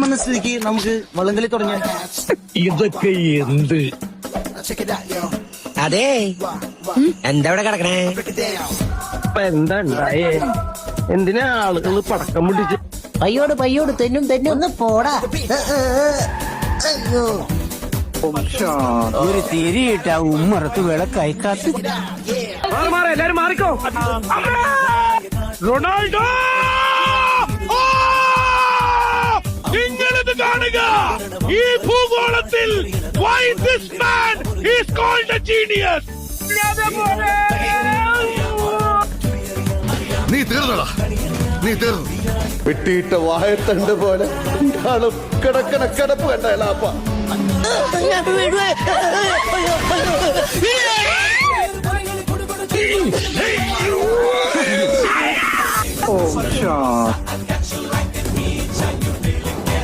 വന്ന സ്ഥിതിക്ക് നമുക്ക് വള്ളംകളി തുടങ്ങാം. ഇതൊക്കെ എന്ത്? അതെ, എന്താ ഇവിടെ കിടക്കണേ? ഇപ്പൊ എന്താ ഉണ്ടായേ? എന്തിനാ ആളുകള് പടക്കം പിടിച്ച്? പയ്യോട് തെന്നും ഒന്ന് പോടാ. ഒരു തിരിയിട്ട ഉമ്മറത്ത് വിളക്കായി കാത്ത്. എല്ലാരും മാറിക്കോ. റൊണാൾഡോ, നിങ്ങളിത് കാണുക. ഈ ഭൂഗോളത്തിൽ why this man is called a genius. നീ തീർന്നടാ, നീ തീർന്നു. വെട്ടിയിട്ട വാഴത്തണ്ട് പോലെ കിടക്കണ കിടപ്പ് കണ്ട എലാപ്പ. Oh,